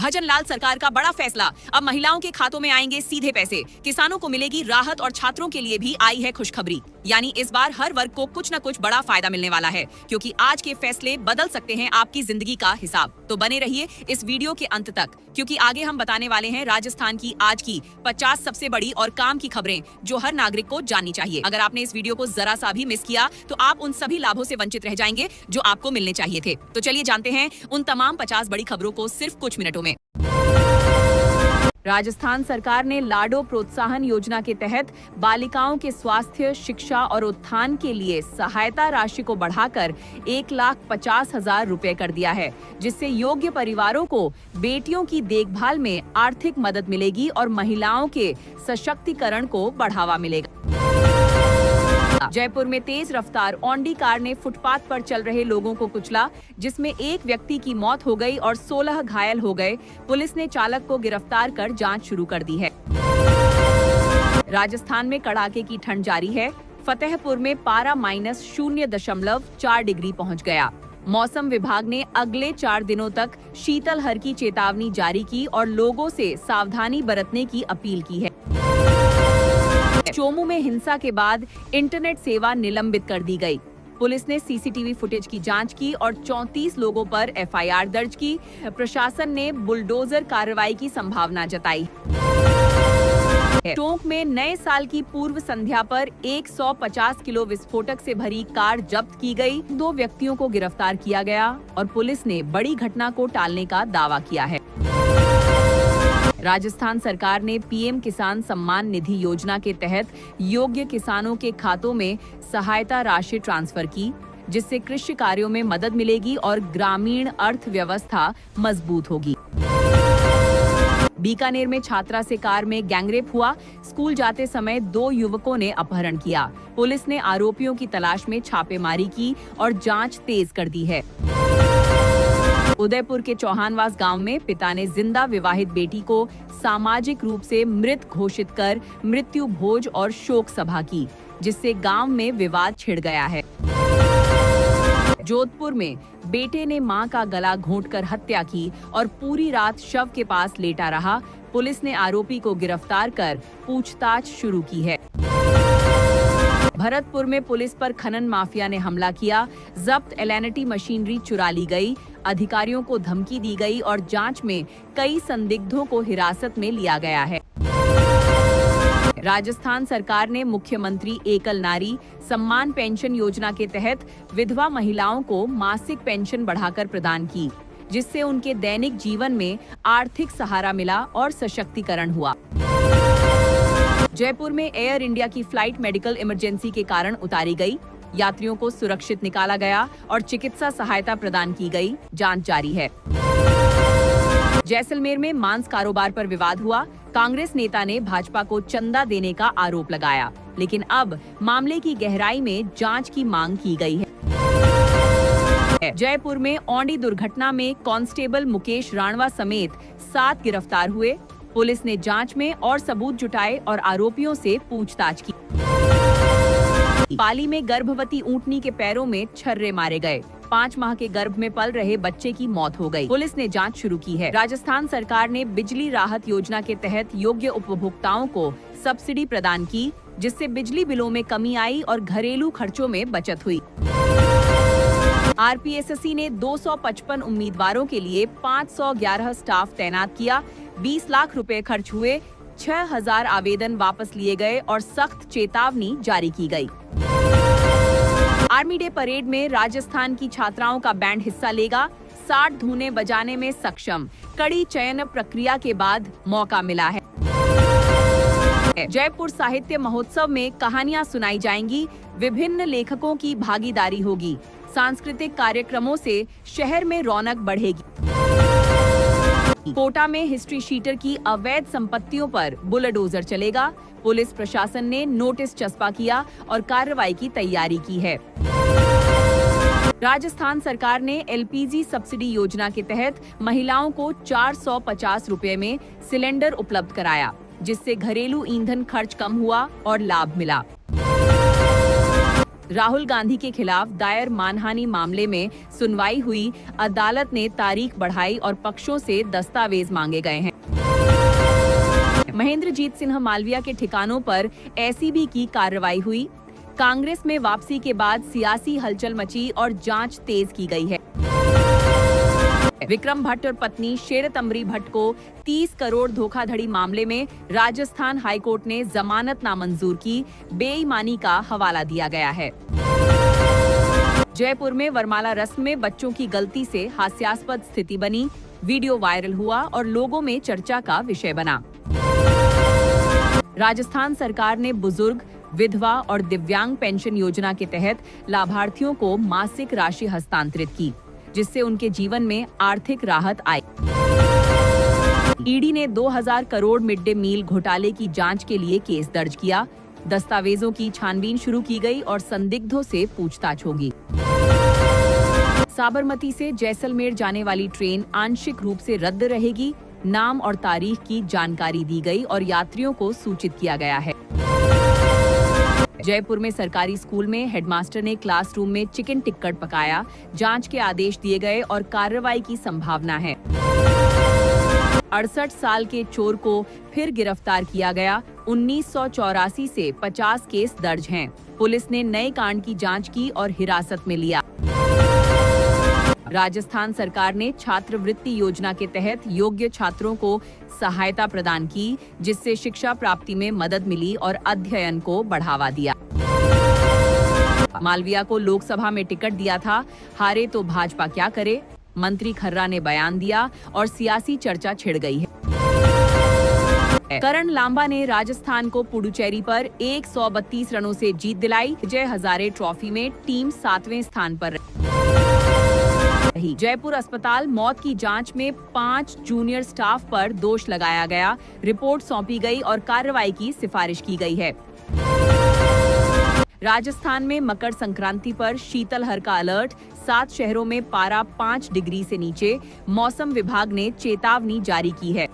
भजनलाल सरकार का बड़ा फैसला, अब महिलाओं के खातों में आएंगे सीधे पैसे, किसानों को मिलेगी राहत और छात्रों के लिए भी आई है खुशखबरी। यानी इस बार हर वर्ग को कुछ न कुछ बड़ा फायदा मिलने वाला है, क्योंकि आज के फैसले बदल सकते हैं आपकी जिंदगी का हिसाब। तो बने रहिए इस वीडियो के अंत तक, क्योंकि आगे हम बताने वाले हैं राजस्थान की आज की 50 सबसे बड़ी और काम की खबरें जो हर नागरिक को जाननी चाहिए। अगर आपने इस वीडियो को जरा सा भी मिस किया तो आप उन सभी लाभों से वंचित रह जाएंगे जो आपको मिलने चाहिए थे। तो चलिए जानते हैं उन तमाम 50 बड़ी खबरों को सिर्फ कुछ मिनटों में। राजस्थान सरकार ने लाडो प्रोत्साहन योजना के तहत बालिकाओं के स्वास्थ्य, शिक्षा और उत्थान के लिए सहायता राशि को बढ़ाकर 1,50,000 रुपए कर दिया है, जिससे योग्य परिवारों को बेटियों की देखभाल में आर्थिक मदद मिलेगी और महिलाओं के सशक्तिकरण को बढ़ावा मिलेगा। जयपुर में तेज रफ्तार औंडी कार ने फुटपाथ पर चल रहे लोगों को कुचला, जिसमें एक व्यक्ति की मौत हो गई और 16 घायल हो गए। पुलिस ने चालक को गिरफ्तार कर जांच शुरू कर दी है। राजस्थान में कड़ाके की ठंड जारी है। फतेहपुर में पारा -0.4 डिग्री पहुंच गया। मौसम विभाग ने अगले 4 दिनों तक शीतलहर की चेतावनी जारी की और लोगों से सावधानी बरतने की अपील की है। चोमू में हिंसा के बाद इंटरनेट सेवा निलंबित कर दी गई। पुलिस ने सीसीटीवी फुटेज की जांच की और 34 लोगों पर एफआईआर दर्ज की। प्रशासन ने बुलडोजर कार्रवाई की संभावना जताई। टोंक में नए साल की पूर्व संध्या पर 150 किलो विस्फोटक से भरी कार जब्त की गई। 2 व्यक्तियों को गिरफ्तार किया गया और पुलिस ने बड़ी घटना को टालने का दावा किया है। राजस्थान सरकार ने पीएम किसान सम्मान निधि योजना के तहत योग्य किसानों के खातों में सहायता राशि ट्रांसफर की, जिससे कृषि कार्यों में मदद मिलेगी और ग्रामीण अर्थव्यवस्था मजबूत होगी। बीकानेर में छात्रा से कार में गैंगरेप हुआ। स्कूल जाते समय 2 युवकों ने अपहरण किया। पुलिस ने आरोपियों की तलाश में छापेमारी की और जांच तेज कर दी है। उदयपुर के चौहानवास गांव में पिता ने जिंदा विवाहित बेटी को सामाजिक रूप से मृत घोषित कर मृत्यु भोज और शोक सभा की, जिससे गांव में विवाद छिड़ गया है। जोधपुर में बेटे ने मां का गला घोंटकर हत्या की और पूरी रात शव के पास लेटा रहा। पुलिस ने आरोपी को गिरफ्तार कर पूछताछ शुरू की है। भरतपुर में पुलिस पर खनन माफिया ने हमला किया। जब्त एलएनटी मशीनरी चुरा ली गई। अधिकारियों को धमकी दी गई और जांच में कई संदिग्धों को हिरासत में लिया गया है। राजस्थान सरकार ने मुख्यमंत्री एकल नारी सम्मान पेंशन योजना के तहत विधवा महिलाओं को मासिक पेंशन बढ़ाकर प्रदान की, जिससे उनके दैनिक जीवन में आर्थिक सहारा मिला और सशक्तिकरण हुआ। जयपुर में एयर इंडिया की फ्लाइट मेडिकल इमरजेंसी के कारण उतारी गई। यात्रियों को सुरक्षित निकाला गया और चिकित्सा सहायता प्रदान की गई। जांच जारी है। जैसलमेर में मांस कारोबार पर विवाद हुआ। कांग्रेस नेता ने भाजपा को चंदा देने का आरोप लगाया, लेकिन अब मामले की गहराई में जांच की मांग की गई है। जयपुर में औंडी दुर्घटना में कांस्टेबल मुकेश राणवा समेत 7 गिरफ्तार हुए। पुलिस ने जांच में और सबूत जुटाए और आरोपियों से पूछताछ की। पाली में गर्भवती ऊंटनी के पैरों में छर्रे मारे गए। 5 माह के गर्भ में पल रहे बच्चे की मौत हो गई। पुलिस ने जांच शुरू की है। राजस्थान सरकार ने बिजली राहत योजना के तहत योग्य उपभोक्ताओं को सब्सिडी प्रदान की, जिससे बिजली बिलों में कमी आई और घरेलू खर्चों में बचत हुई। आरपीएसएससी ने 255 उम्मीदवारों के लिए 511 स्टाफ तैनात किया। 20 लाख रुपए खर्च हुए। 6000 आवेदन वापस लिए गए और सख्त चेतावनी जारी की गई। आर्मी डे परेड में राजस्थान की छात्राओं का बैंड हिस्सा लेगा। 60 धुनें बजाने में सक्षम। कड़ी चयन प्रक्रिया के बाद मौका मिला है। जयपुर साहित्य महोत्सव में कहानियां सुनाई जाएंगी। विभिन्न लेखकों की भागीदारी होगी। सांस्कृतिक कार्यक्रमों से शहर में रौनक बढ़ेगी। कोटा में हिस्ट्री शीटर की अवैध संपत्तियों पर बुलडोजर चलेगा। पुलिस प्रशासन ने नोटिस चस्पा किया और कार्रवाई की तैयारी की है। राजस्थान सरकार ने एलपीजी सब्सिडी योजना के तहत महिलाओं को 450 रुपए में सिलेंडर उपलब्ध कराया, जिससे घरेलू ईंधन खर्च कम हुआ और लाभ मिला। राहुल गांधी के खिलाफ दायर मानहानि मामले में सुनवाई हुई। अदालत ने तारीख बढ़ाई और पक्षों से दस्तावेज मांगे गए हैं। महेंद्रजीत सिंह मालविया के ठिकानों पर एसीबी की कार्रवाई हुई। कांग्रेस में वापसी के बाद सियासी हलचल मची और जांच तेज की गई है। विक्रम भट्ट और पत्नी शेरतंबरी भट्ट को 30 करोड़ धोखाधड़ी मामले में राजस्थान हाईकोर्ट ने जमानत नामंजूर की। बेईमानी का हवाला दिया गया है। जयपुर में वरमाला रस्म में बच्चों की गलती से हास्यास्पद स्थिति बनी। वीडियो वायरल हुआ और लोगों में चर्चा का विषय बना। राजस्थान सरकार ने बुजुर्ग, विधवा और दिव्यांग पेंशन योजना के तहत लाभार्थियों को मासिक राशि हस्तांतरित की, जिससे उनके जीवन में आर्थिक राहत आई। ईडी ने 2000 करोड़ मिड डे मील घोटाले की जांच के लिए केस दर्ज किया। दस्तावेजों की छानबीन शुरू की गई और संदिग्धों से पूछताछ होगी। साबरमती से जैसलमेर जाने वाली ट्रेन आंशिक रूप से रद्द रहेगी। नाम और तारीख की जानकारी दी गई और यात्रियों को सूचित किया गया है। जयपुर में सरकारी स्कूल में हेडमास्टर ने क्लासरूम में चिकन टिक्कट पकाया। जांच के आदेश दिए गए और कार्रवाई की संभावना है। 68 साल के चोर को फिर गिरफ्तार किया गया। 1984 से 50 केस दर्ज हैं। पुलिस ने नए कांड की जांच की और हिरासत में लिया। राजस्थान सरकार ने छात्रवृत्ति योजना के तहत योग्य छात्रों को सहायता प्रदान की, जिससे शिक्षा प्राप्ति में मदद मिली और अध्ययन को बढ़ावा दिया। मालविया को लोकसभा में टिकट दिया था, हारे तो भाजपा क्या करे, मंत्री खर्रा ने बयान दिया और सियासी चर्चा छिड़ गई है। करण लांबा ने राजस्थान को पुडुचेरी पर 132 रनों से जीत दिलाई। विजय हजारे ट्रॉफी में टीम 7वें स्थान पर रही। जयपुर अस्पताल मौत की जांच में 5 जूनियर स्टाफ पर दोष लगाया गया। रिपोर्ट सौंपी गई और कार्रवाई की सिफारिश की गई है। राजस्थान में मकर संक्रांति पर शीतलहर का अलर्ट। 7 शहरों में पारा 5 डिग्री से नीचे। मौसम विभाग ने चेतावनी जारी की है।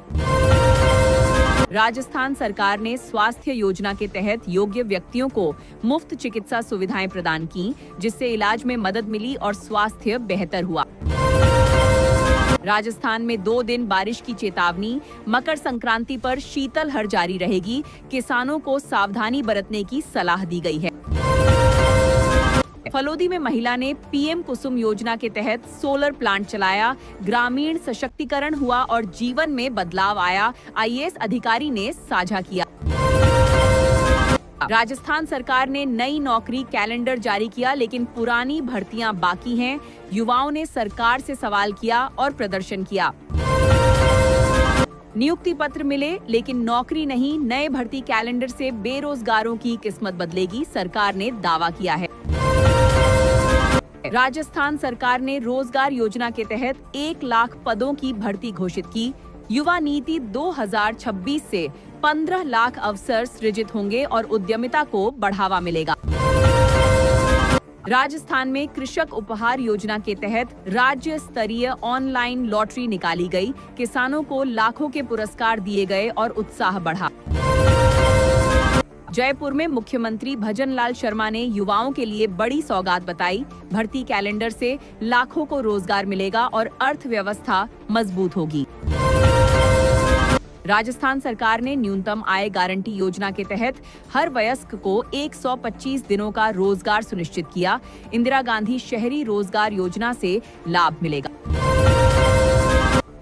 राजस्थान सरकार ने स्वास्थ्य योजना के तहत योग्य व्यक्तियों को मुफ्त चिकित्सा सुविधाएं प्रदान की, जिससे इलाज में मदद मिली और स्वास्थ्य बेहतर हुआ। राजस्थान में 2 दिन बारिश की चेतावनी। मकर संक्रांति पर शीतलहर जारी रहेगी। किसानों को सावधानी बरतने की सलाह दी गई है। फलोदी में महिला ने पीएम कुसुम योजना के तहत सोलर प्लांट चलाया। ग्रामीण सशक्तिकरण हुआ और जीवन में बदलाव आया, आईएएस अधिकारी ने साझा किया। राजस्थान सरकार ने नई नौकरी कैलेंडर जारी किया, लेकिन पुरानी भर्तियां बाकी हैं। युवाओं ने सरकार से सवाल किया और प्रदर्शन किया। नियुक्ति पत्र मिले लेकिन नौकरी नहीं। नए भर्ती कैलेंडर से बेरोजगारों की किस्मत बदलेगी, सरकार ने दावा किया है। राजस्थान सरकार ने रोजगार योजना के तहत 1 लाख पदों की भर्ती घोषित की। युवा नीति 2026 से 15 लाख अवसर सृजित होंगे और उद्यमिता को बढ़ावा मिलेगा। राजस्थान में कृषक उपहार योजना के तहत राज्य स्तरीय ऑनलाइन लॉटरी निकाली गई। किसानों को लाखों के पुरस्कार दिए गए और उत्साह बढ़ा। जयपुर में मुख्यमंत्री भजनलाल शर्मा ने युवाओं के लिए बड़ी सौगात बताई। भर्ती कैलेंडर से लाखों को रोजगार मिलेगा और अर्थव्यवस्था मजबूत होगी। राजस्थान सरकार ने न्यूनतम आय गारंटी योजना के तहत हर वयस्क को 125 दिनों का रोजगार सुनिश्चित किया। इंदिरा गांधी शहरी रोजगार योजना से लाभ मिलेगा।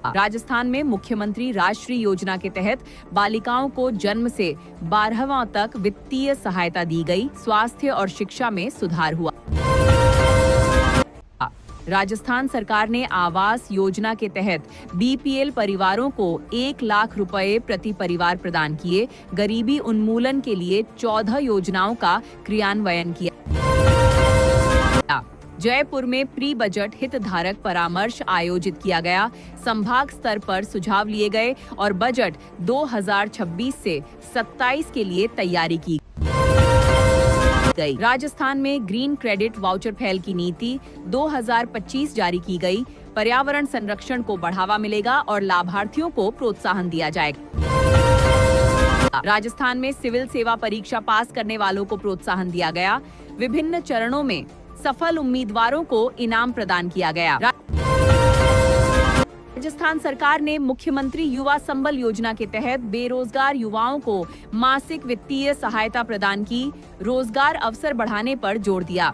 राजस्थान में मुख्यमंत्री राष्ट्रीय योजना के तहत बालिकाओं को जन्म से 12वां तक वित्तीय सहायता दी गई। स्वास्थ्य और शिक्षा में सुधार हुआ। राजस्थान सरकार ने आवास योजना के तहत बीपीएल परिवारों को 1 लाख रुपए प्रति परिवार प्रदान किए। गरीबी उन्मूलन के लिए 14 योजनाओं का क्रियान्वयन किया। जयपुर में प्री बजट हितधारक परामर्श आयोजित किया गया। संभाग स्तर पर सुझाव लिए गए और बजट 2026 से 27 के लिए तैयारी की गई। राजस्थान में ग्रीन क्रेडिट वाउचर पहल की नीति 2025 जारी की गई। पर्यावरण संरक्षण को बढ़ावा मिलेगा और लाभार्थियों को प्रोत्साहन दिया जाएगा। राजस्थान में सिविल सेवा परीक्षा पास करने वालों को प्रोत्साहन दिया गया। विभिन्न चरणों में सफल उम्मीदवारों को इनाम प्रदान किया गया। राजस्थान सरकार ने मुख्यमंत्री युवा संबल योजना के तहत बेरोजगार युवाओं को मासिक वित्तीय सहायता प्रदान की। रोजगार अवसर बढ़ाने पर जोर दिया।